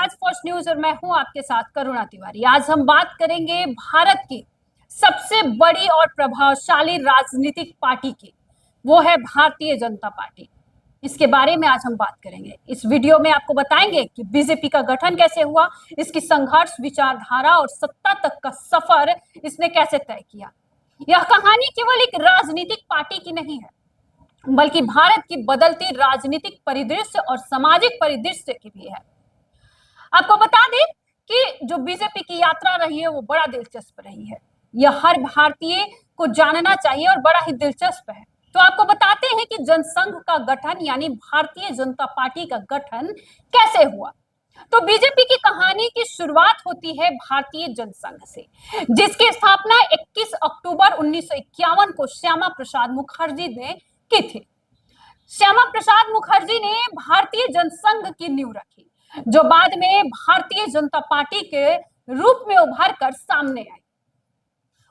राज first news और मैं हूं आपके साथ करुणा तिवारी। आज हम बात करेंगे भारत की सबसे बड़ी और प्रभावशाली राजनीतिक पार्टी की। वो है भारतीय जनता पार्टी। इसके बारे में आज हम बात करेंगे। इस वीडियो में आपको बताएंगे कि बीजेपी का गठन कैसे हुआ, इसकी संघर्ष, विचारधारा और सत्ता तक का सफर इसने कैसे तय किया। यह कहानी केवल एक राजनीतिक पार्टी की नहीं है, बल्कि भारत की बदलती राजनीतिक परिदृश्य और सामाजिक परिदृश्य की भी है। आपको बता दें कि जो बीजेपी की यात्रा रही है वो बड़ा दिलचस्प रही है। यह हर भारतीय को जानना चाहिए और बड़ा ही दिलचस्प है। तो आपको बताते हैं कि जनसंघ का गठन यानी भारतीय जनता पार्टी का गठन कैसे हुआ। तो बीजेपी की कहानी की शुरुआत होती है भारतीय जनसंघ से, जिसकी स्थापना 21 अक्टूबर 1951 को श्यामा प्रसाद मुखर्जी ने की थी। श्यामा प्रसाद मुखर्जी ने भारतीय जनसंघ की नींव रखी, जो बाद में भारतीय जनता पार्टी के रूप में उभर कर सामने आई।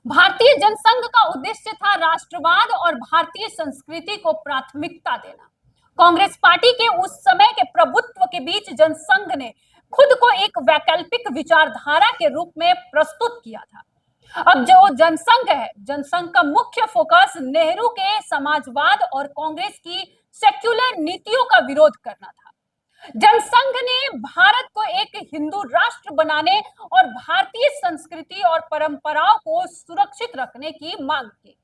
भारतीय जनसंघ का उद्देश्य था राष्ट्रवाद और भारतीय संस्कृति को प्राथमिकता देना। कांग्रेस पार्टी के उस समय के प्रभुत्व के बीच जनसंघ ने खुद को एक वैकल्पिक विचारधारा के रूप में प्रस्तुत किया था। अब जो जनसंघ है, जनसंघ का मुख्य फोकस नेहरू के समाजवाद और कांग्रेस की सेक्युलर नीतियों का विरोध करना था। जनसंघ ने भारत को एक हिंदू राष्ट्र बनाने और भारतीय संस्कृति और परंपराओं को सुरक्षित रखने की मांग की।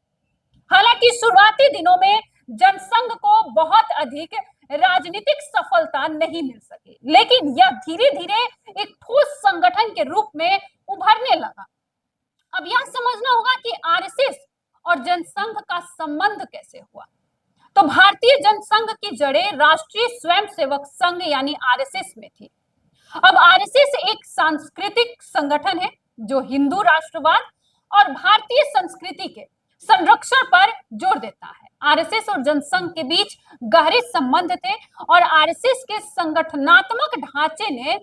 हालांकि शुरुआती दिनों में जनसंघ को बहुत अधिक राजनीतिक सफलता नहीं मिल सकी, लेकिन यह धीरे धीरे एक ठोस संगठन के रूप में उभरने लगा। अब यह समझना होगा कि आरएसएस और जनसंघ का संबंध कैसे हुआ। तो भारतीय जनसंघ की जड़ें राष्ट्रीय स्वयंसेवक संघ यानी आरएसएस में थी। अब आरएसएस एक सांस्कृतिक संगठन है जो हिंदू राष्ट्रवाद और भारतीय संस्कृति के संरक्षण पर जोर देता है। आरएसएस और जनसंघ के बीच गहरे संबंध थे और आरएसएस के संगठनात्मक ढांचे ने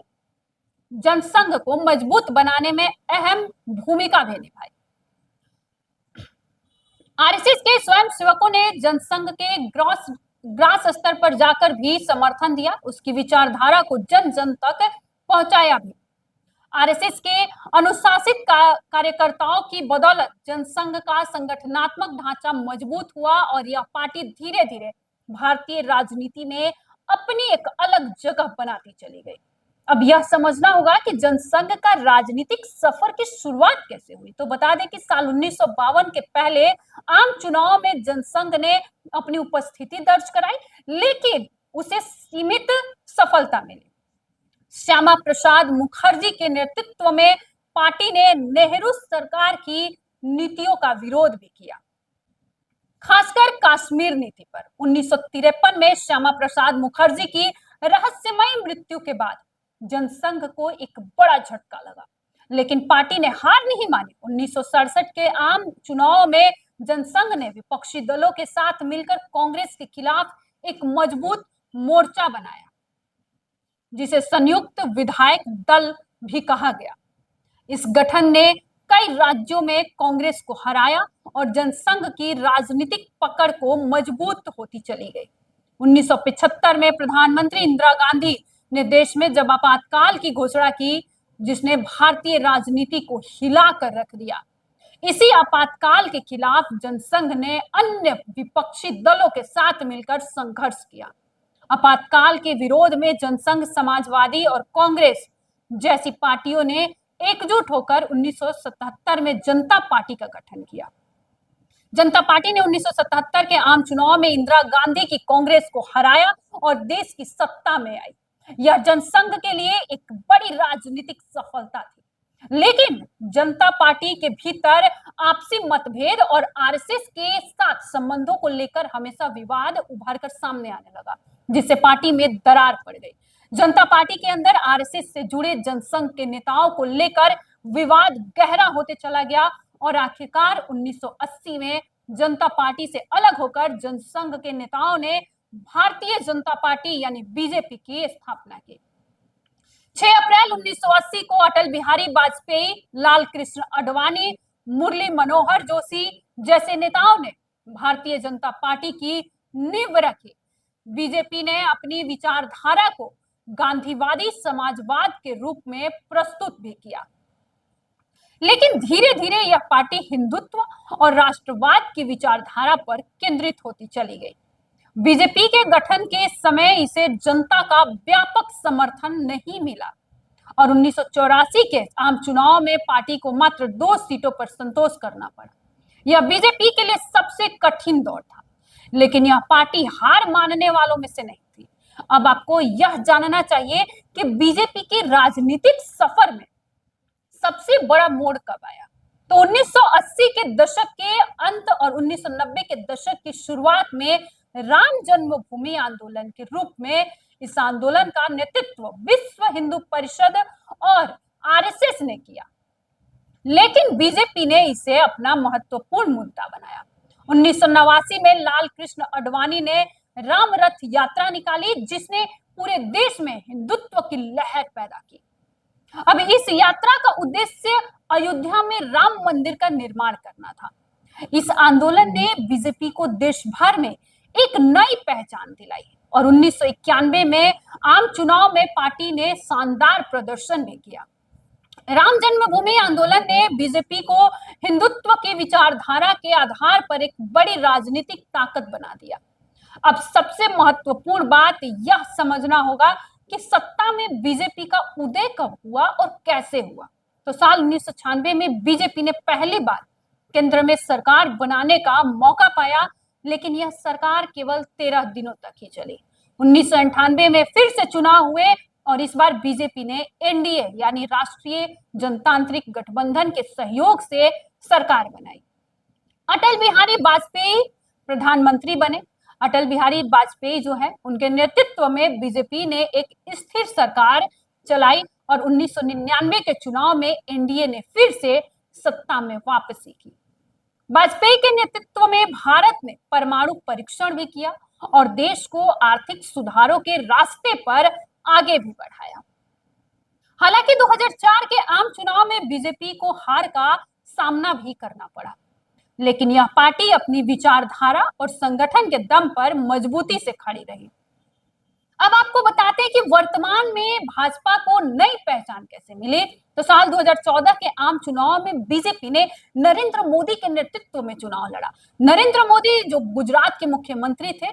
जनसंघ को मजबूत बनाने में अहम भूमिका भी निभाई। आरएसएस के स्वयंसेवकों ने जनसंघ के ग्रास स्तर पर जाकर भी समर्थन दिया, उसकी विचारधारा को जन जन तक पहुंचाया भी। आरएसएस के अनुशासित कार्यकर्ताओं की बदौलत जनसंघ का संगठनात्मक ढांचा मजबूत हुआ और यह पार्टी धीरे धीरे भारतीय राजनीति में अपनी एक अलग जगह बनाती चली गई। अब यह समझना होगा कि जनसंघ का राजनीतिक सफर की शुरुआत कैसे हुई। तो बता दें कि साल 1952 के पहले आम चुनाव में जनसंघ ने अपनी उपस्थिति दर्ज कराई, लेकिन उसे सीमित सफलता मिली। श्यामा प्रसाद मुखर्जी के नेतृत्व में पार्टी ने नेहरू सरकार की नीतियों का विरोध भी किया, खासकर कश्मीर नीति पर। 1953 में श्यामा प्रसाद मुखर्जी की रहस्यमयी मृत्यु के बाद जनसंघ को एक बड़ा झटका लगा, लेकिन पार्टी ने हार नहीं मानी। 1967 के आम चुनाव में जनसंघ ने विपक्षी दलों के साथ मिलकर कांग्रेस के खिलाफ एक मजबूत मोर्चा बनाया, जिसे संयुक्त विधायक दल भी कहा गया। इस गठन ने कई राज्यों में कांग्रेस को हराया और जनसंघ की राजनीतिक पकड़ को मजबूत होती चली गई। 1975 में प्रधानमंत्री इंदिरा गांधी ने देश में जब आपातकाल की घोषणा की, जिसने भारतीय राजनीति को हिला कर रख दिया। इसी आपातकाल के खिलाफ जनसंघ ने अन्य विपक्षी दलों के साथ मिलकर संघर्ष किया। आपातकाल के विरोध में जनसंघ, समाजवादी और कांग्रेस जैसी पार्टियों ने एकजुट होकर 1977 में जनता पार्टी का गठन किया। जनता पार्टी ने 1977 के आम चुनाव में इंदिरा गांधी की कांग्रेस को हराया और देश की सत्ता में आई। यह जनसंघ के लिए एक बड़ी राजनीतिक सफलता थी, लेकिन जनता पार्टी के भीतर आपसी मतभेद और आरएसएस के साथ संबंधों को लेकर हमेशा विवाद उभर कर सामने आने लगा, जिससे पार्टी में दरार पड़ गई। जनता पार्टी के अंदर आरएसएस से जुड़े जनसंघ के नेताओं को लेकर विवाद गहरा होते चला गया और आखिरकार 1980 में जनता पार्टी से अलग होकर जनसंघ के नेताओं ने भारतीय जनता पार्टी यानी बीजेपी की स्थापना की। 6 अप्रैल 1980 को अटल बिहारी वाजपेयी, लाल कृष्ण आडवाणी, मुरली मनोहर जोशी जैसे नेताओं ने भारतीय जनता पार्टी की नींव रखी। बीजेपी ने अपनी विचारधारा को गांधीवादी समाजवाद के रूप में प्रस्तुत भी किया। लेकिन धीरे धीरे यह पार्टी हिंदुत्व और राष्ट्रवाद की विचारधारा पर केंद्रित होती चली गई। बीजेपी के गठन के समय इसे जनता का व्यापक समर्थन नहीं मिला और 1984 के आम चुनाव में पार्टी को मात्र 2 सीटों पर संतोष करना पड़ा। यह बीजेपी के लिए सबसे कठिन दौर था, लेकिन यह पार्टी हार मानने वालों में से नहीं थी। अब आपको यह जानना चाहिए कि बीजेपी के राजनीतिक सफर में सबसे बड़ा मोड़ कब आया। तो 1980 के दशक के अंत और 1990 के दशक की शुरुआत में राम जन्मभूमि आंदोलन के रूप में इस आंदोलन का नेतृत्व विश्व हिंदू परिषद और आरएसएस ने किया, लेकिन बीजेपी ने इसे अपना महत्वपूर्ण मुद्दा बनाया। 1989 में लाल कृष्ण आडवाणी ने राम रथ यात्रा निकाली, जिसने पूरे देश में हिंदुत्व की लहर पैदा की। अब इस यात्रा का उद्देश्य अयोध्या में राम मंदिर का निर्माण करना था। इस आंदोलन ने बीजेपी को देश भर में एक नई पहचान दिलाई और 1991 में आम चुनाव में पार्टी ने शानदार प्रदर्शन भी किया। राम जन्मभूमि आंदोलन ने बीजेपी को हिंदुत्व की विचारधारा के आधार पर एक बड़ी राजनीतिक ताकत बना दिया। अब सबसे महत्वपूर्ण बात यह समझना होगा कि सत्ता में बीजेपी का उदय कब हुआ और कैसे हुआ। तो साल 1996 में बीजेपी ने पहली बार केंद्र में सरकार बनाने का मौका पाया, लेकिन यह सरकार केवल 13 दिनों तक ही चली। 1998 में फिर से चुनाव हुए और इस बार बीजेपी ने एनडीए यानी राष्ट्रीय जनतांत्रिक गठबंधन के सहयोग से सरकार बनाई। अटल बिहारी वाजपेयी प्रधानमंत्री बने। अटल बिहारी वाजपेयी जो है, उनके नेतृत्व में बीजेपी ने एक स्थिर सरकार चलाई और 1999 के चुनाव में एनडीए ने फिर से सत्ता में वापसी की। वाजपेयी के नेतृत्व में भारत ने परमाणु परीक्षण भी किया और देश को आर्थिक सुधारों के रास्ते पर आगे भी बढ़ाया। हालांकि 2004 के आम चुनाव में बीजेपी को हार का सामना भी करना पड़ा, लेकिन यह पार्टी अपनी विचारधारा और संगठन के दम पर मजबूती से खड़ी रही। अब आपको बताते हैं कि वर्तमान में भाजपा को नई पहचान कैसे मिली। तो साल 2014 के आम चुनाव में बीजेपी ने नरेंद्र मोदी के नेतृत्व में चुनाव लड़ा। नरेंद्र मोदी जो गुजरात के मुख्यमंत्री थे,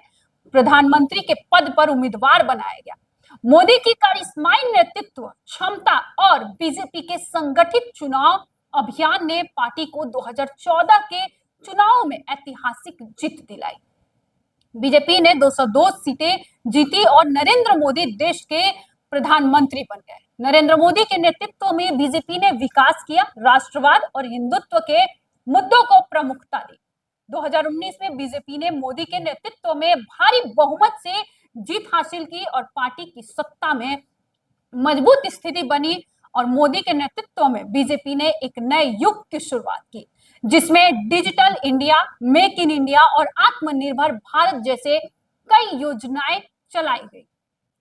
प्रधानमंत्री के पद पर उम्मीदवार बनाया गया। मोदी की करिश्माई नेतृत्व क्षमता और बीजेपी के संगठित चुनाव अभियान ने पार्टी को 2014 के चुनाव में ऐतिहासिक जीत दिलाई। बीजेपी ने 202 सीटें जीती और नरेंद्र मोदी देश के प्रधानमंत्री बन गए। नरेंद्र मोदी के नेतृत्व में बीजेपी ने विकास किया, राष्ट्रवाद और हिंदुत्व के मुद्दों को प्रमुखता दी। 2019 में बीजेपी ने मोदी के नेतृत्व में भारी बहुमत से जीत हासिल की और पार्टी की सत्ता में मजबूत स्थिति बनी और मोदी के नेतृत्व में बीजेपी ने एक नए युग की शुरुआत की, जिसमें digital India, make in India और आत्मनिर्भर भारत जैसे कई योजनाएं चलाई गई।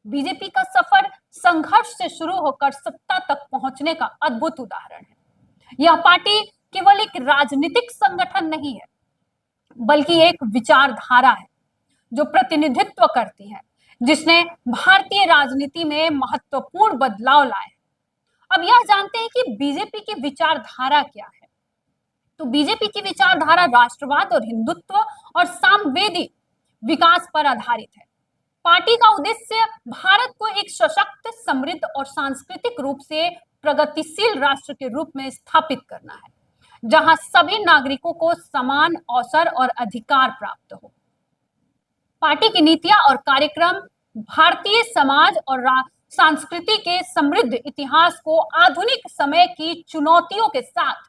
बीजेपी का सफर संघर्ष से शुरू होकर सत्ता तक पहुंचने का अद्भुत उदाहरण है। यह पार्टी केवल एक राजनीतिक संगठन नहीं है, बल्कि एक विचारधारा है जो प्रतिनिधित्व करती है, जिसने भारतीय राजनीति में महत्वपूर्ण बदलाव लाए। अब यह जानते हैं कि बीजेपी की विचारधारा क्या है। तो बीजेपी की विचारधारा राष्ट्रवाद और हिंदुत्व और सामवेदी विकास पर आधारित है। पार्टी का उद्देश्य भारत को एक सशक्त, समृद्ध और सांस्कृतिक रूप से प्रगतिशील राष्ट्र के रूप में स्थापित करना है, जहां सभी नागरिकों को समान अवसर और अधिकार प्राप्त हो। पार्टी की नीतियां और कार्यक्रम भारतीय समाज और संस्कृति के समृद्ध इतिहास को आधुनिक समय की चुनौतियों के साथ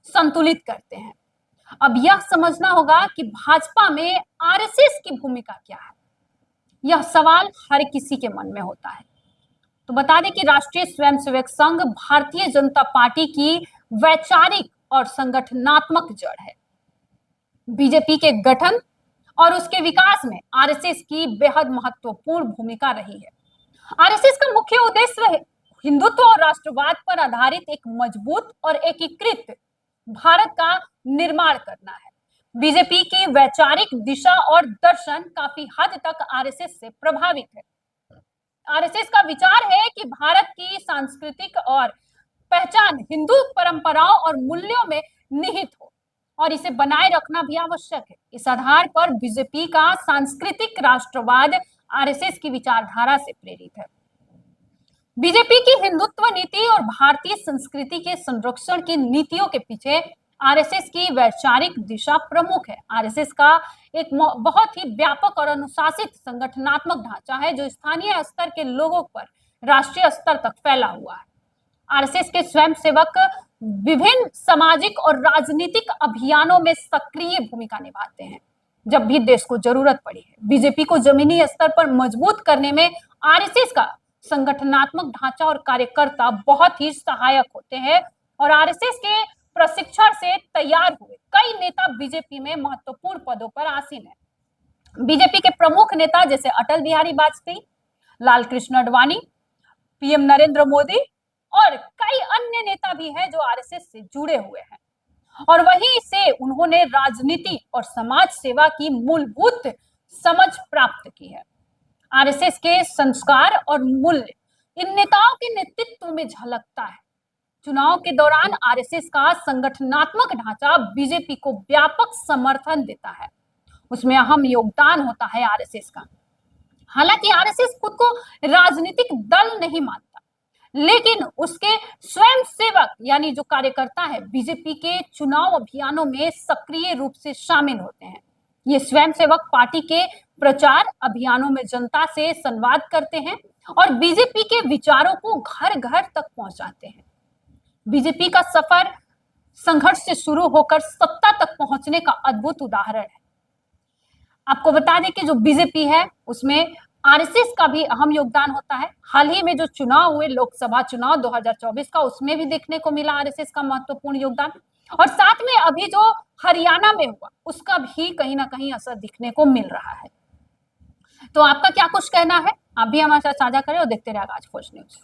संतुलित करते हैं। अब यह समझना होगा कि भाजपा में आरएसएस की भूमिका क्या है। यह सवाल हर किसी के मन में होता है। तो बता दें कि राष्ट्रीय स्वयंसेवक संघ भारतीय जनता पार्टी की वैचारिक और संगठनात्मक जड़ है। बीजेपी के गठन और उसके विकास में आरएसएस की बेहद महत्वपूर्ण भूमिका रही है। आरएसएस का मुख्य उद्देश्य हिंदुत्व और राष्ट्रवाद पर आधारित एक मजबूत और एकीकृत भारत का निर्माण करना है। बीजेपी की वैचारिक दिशा और दर्शन काफी हद तक आरएसएस से प्रभावित है। आरएसएस का विचार है कि भारत की सांस्कृतिक और पहचान हिंदू परंपराओं और मूल्यों में निहित हो और इसे बनाए रखना भी आवश्यक है। इस आधार पर बीजेपी का सांस्कृतिक राष्ट्रवाद आरएसएस की विचारधारा से प्रेरित है। बीजेपी की हिंदुत्व नीति और भारतीय संस्कृति के संरक्षण की नीतियों के पीछे आरएसएस की वैचारिक दिशा प्रमुख है। आरएसएस का एक बहुत ही व्यापक और अनुशासित संगठनात्मक ढांचा है जो स्थानीय स्तर के लोगों पर राष्ट्रीय स्तर तक फैला हुआ है। आरएसएस के स्वयंसेवक विभिन्न सामाजिक और राजनीतिक अभियानों में सक्रिय भूमिका निभाते हैं जब भी देश को जरूरत पड़ी है। बीजेपी को जमीनी स्तर पर मजबूत करने में आरएसएस का संगठनात्मक ढांचा और कार्यकर्ता बहुत ही सहायक होते हैं और आरएसएस के प्रशिक्षण से तैयार हुए कई नेता बीजेपी में महत्वपूर्ण पदों पर आसीन है। बीजेपी के प्रमुख नेता जैसे अटल बिहारी वाजपेयी, लाल कृष्ण आडवाणी, पीएम नरेंद्र मोदी और कई अन्य नेता भी हैं जो आरएसएस से जुड़े हुए हैं और वहीं से उन्होंने राजनीति और समाज सेवा की मूलभूत समझ प्राप्त की है। आरएसएस के संस्कार और मूल्य इन नेताओं के नेतृत्व में झलकता है। चुनाव के दौरान आरएसएस का संगठनात्मक ढांचा बीजेपी को व्यापक समर्थन देता है, उसमें अहम योगदान होता है आरएसएस का। हालांकि आरएसएस खुद को राजनीतिक दल नहीं मानता, लेकिन उसके स्वयंसेवक यानी जो कार्यकर्ता है बीजेपी के चुनाव अभियानों में सक्रिय रूप से शामिल होते हैं। ये स्वयंसेवक पार्टी के प्रचार अभियानों में जनता से संवाद करते हैं और बीजेपी के विचारों को घर घर तक पहुंचाते हैं। बीजेपी का सफर संघर्ष से शुरू होकर सत्ता तक पहुंचने का अद्भुत उदाहरण है। आपको बता दें कि जो बीजेपी है उसमें आरएसएस का भी अहम योगदान होता है। हाल ही में जो चुनाव हुए लोकसभा चुनाव 2024 का, उसमें भी देखने को मिला आरएसएस का महत्वपूर्ण योगदान और साथ में अभी जो हरियाणा में हुआ उसका भी कहीं ना कहीं असर दिखने को मिल रहा है। तो आपका क्या कुछ कहना है, आप भी हमारे साथ साझा करें और देखते रहिए आज खोज न्यूज।